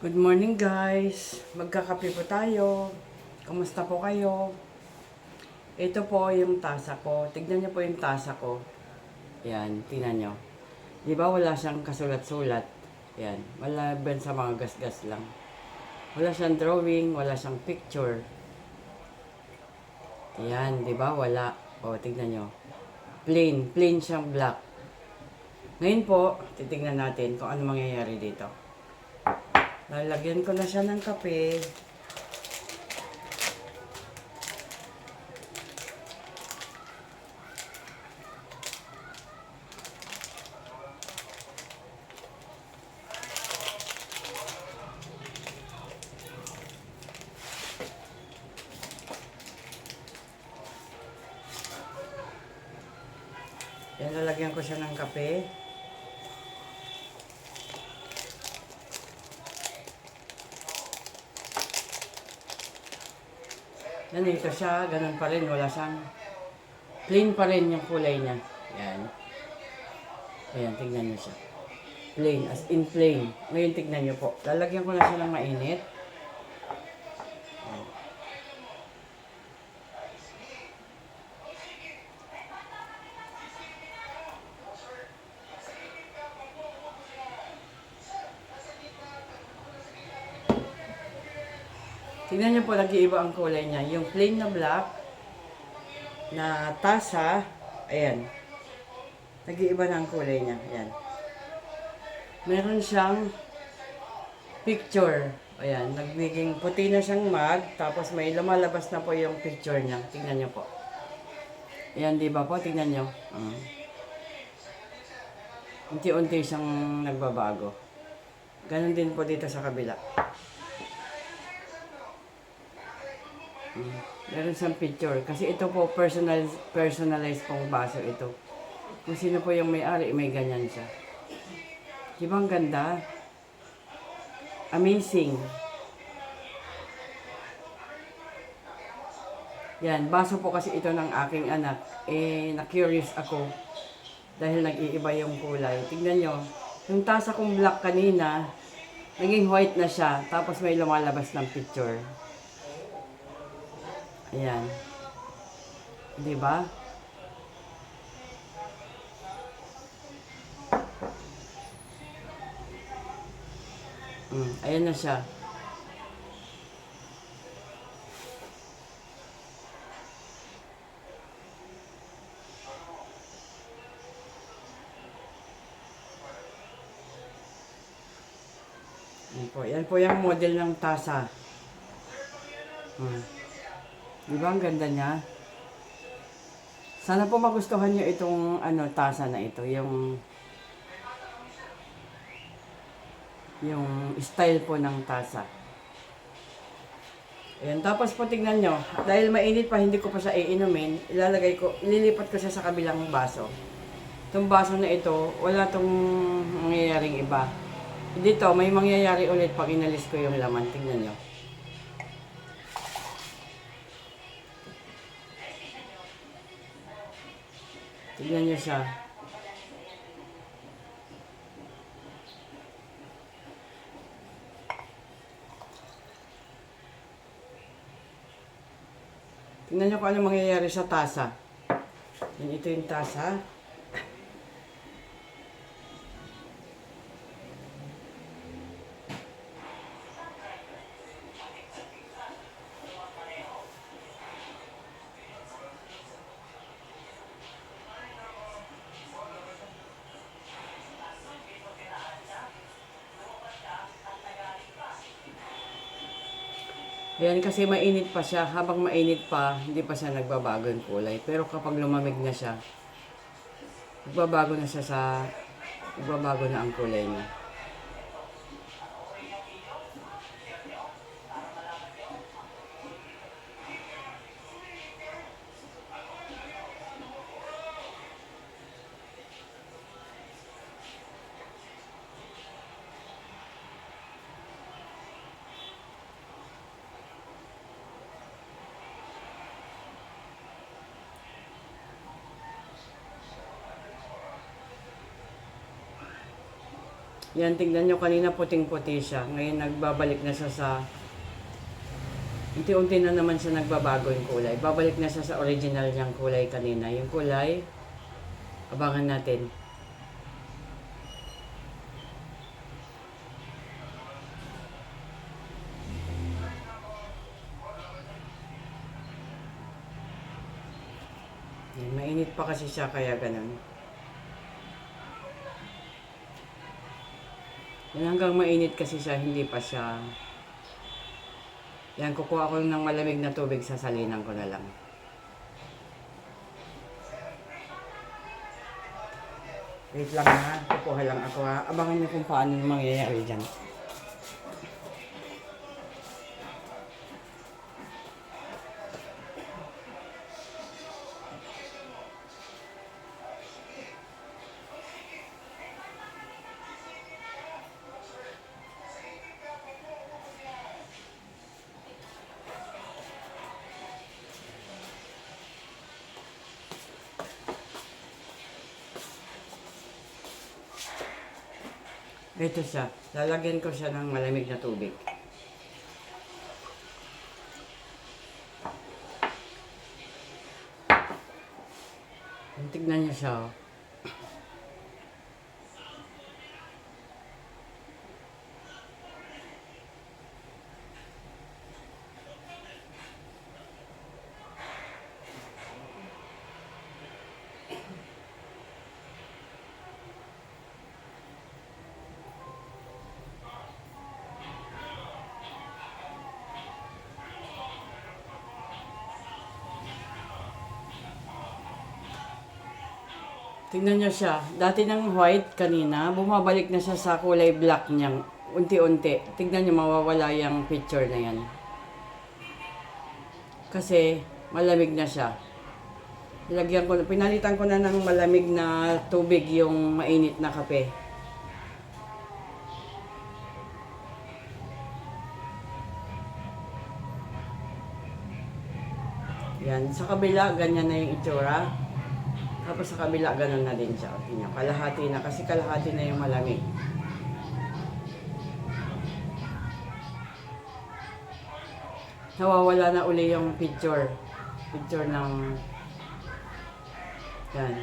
Good morning guys! Magkakape po tayo. Kumusta po kayo? Ito po yung tasa ko. Tignan niyo po yung tasa ko. Yan, tingnan niyo. Di ba wala siyang kasulat-sulat? Yan, wala ben sa mga gasgas lang. Wala siyang drawing, wala siyang picture. Yan, di ba? Wala. O, tignan niyo. Plain siyang black. Ngayon po, titignan natin kung ano mangyayari dito. Lalagyan ko na siya ng kape. Yan, lalagyan ko siya ng kape. Nandito siya, ganun pa rin, wala siyang plain pa rin yung kulay niya. Yan. Ayan, tignan niyo siya. Plain, as in plain. Ngayon tignan niyo po. Lalagyan ko na siya ng mainit. Tignan niyo po, nag-iiba ang kulay niya. Yung plain na black, na tasa, ayan. Nag-iiba na ang kulay niya. Ayan. Meron siyang picture. Ayan, nagbiging puti na siyang mug, tapos may lumalabas na po yung picture niya. Tignan niyo po. Ayan, di ba po? Tignan niyo. Unti-unti siyang nagbabago. Ganon din po dito sa kabila. Meron siyang picture. Kasi ito po, personalized pong baso ito. Kung sino po yung may-ari, may ganyan siya. Di ba ang ganda? Amazing. Yan, baso po kasi ito ng aking anak. Na-curious ako. Dahil nag-iiba yung kulay. Tignan nyo, yung tasa kong black kanina, naging white na siya. Tapos may lumalabas ng picture. Ayan. Di ba? Ayan na siya. Yan po yung model ng tasa. Di ba ang ganda niya? Sana po magustuhan niyo itong tasa na ito, yung style po ng tasa. Ayan, tapos po tingnan nyo, dahil mainit pa, hindi ko pa siya iinumin, ililipat ko siya sa kabilang baso. Itong baso na ito, wala tong mangyayaring iba. Dito, may mangyayari ulit pag inalis ko yung laman. Tingnan nyo. Tingnan nyo siya. Tingnan nyo kung ano mangyayari sa tasa. Yan, ito yung tasa. Ayan, kasi mainit pa siya. Habang mainit pa, hindi pa siya nagbabago yung kulay. Pero kapag lumamig na siya, nagbabago na ang kulay niya. Yan, tingnan nyo, kanina puting-puti siya. Ngayon nagbabalik na siya sa... Unti-unti na naman siya nagbabago yung kulay. Babalik na siya sa original niyang kulay kanina. Yung kulay, abangan natin. Yan, mainit pa kasi siya kaya ganun. Yan, hanggang mainit kasi siya, hindi pa siya... Yan, kukuha ko ng malamig na tubig, sasalinan ko na lang. Wait lang ha, kukuha lang ako ha. Abangan niyo kung paano mangyayari dyan. Ito siya. Lalagyan ko siya ng malamig na tubig. Tignan niyo siya. Oh. Tingnan niyo siya. Dati ng white kanina, bumabalik na siya sa kulay black niya. Unti-unti. Tingnan niyo, mawawala yung picture na yan. Kasi malamig na siya. Pinalitan ko na ng malamig na tubig yung mainit na kape. Yan. Sa kabila, ganyan na yung itsura. Tapos sa kabila, ganun na din siya. Tingnan, kalahati na. Kasi kalahati na yung malamig. Nawawala na uli yung picture. Picture ng... Yan.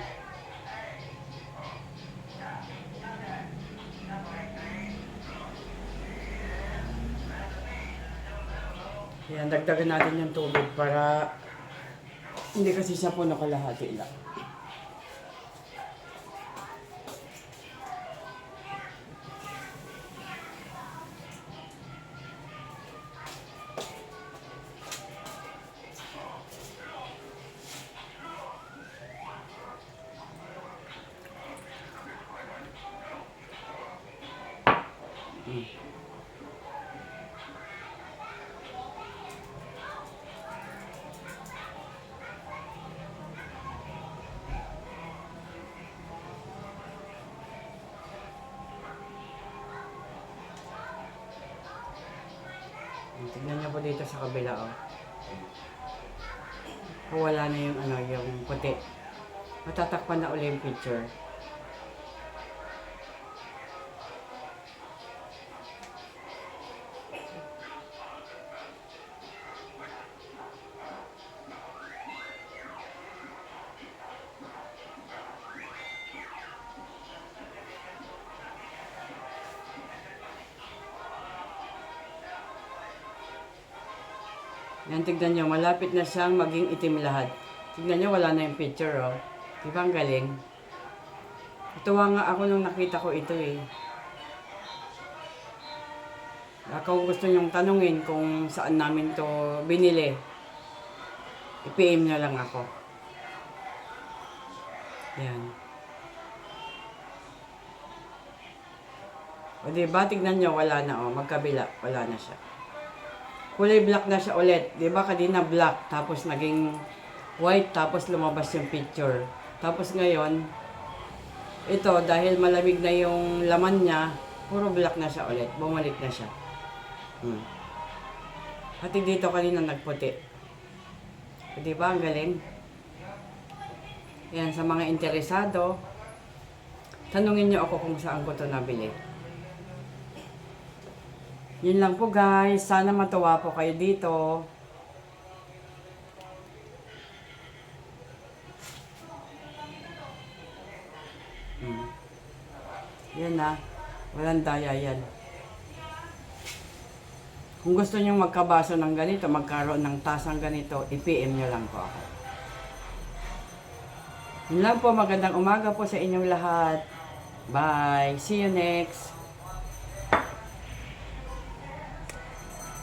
Yan, dagdagan natin yung tubig para hindi kasi siya puno kalahati lang. Tignan niyo po dito sa kabila, oh. Wala na yung yung puti. Matatakpan na uli yung picture. Yan, tignan nyo, malapit na siyang maging itim lahat. Tignan nyo, wala na yung picture, oh. Di ba ang galing? Tuwa nga ako nung nakita ko ito, eh. Kung gusto nyong tanungin kung saan namin to binili, i-PM nyo lang ako. Yan. O diba, tignan nyo, wala na, oh. Magkabila, wala na siya. Kulay black na siya ulit. Di ba kanina black, tapos naging white, tapos lumabas yung picture. Tapos ngayon, ito, dahil malamig na yung laman niya, puro black na siya ulit. Bumalik na siya. Pati dito kanina nagputi. Di ba, ang galing? Yan, sa mga interesado, tanungin niyo ako kung saan ko ito nabili. Yun lang po guys. Sana matuwa po kayo dito. Yan na. Walang daya yan. Kung gusto nyo magkabaso ng ganito, magkaroon ng tasang ganito, i-PM nyo lang po ako. Yun lang po. Magandang umaga po sa inyong lahat. Bye. See you next.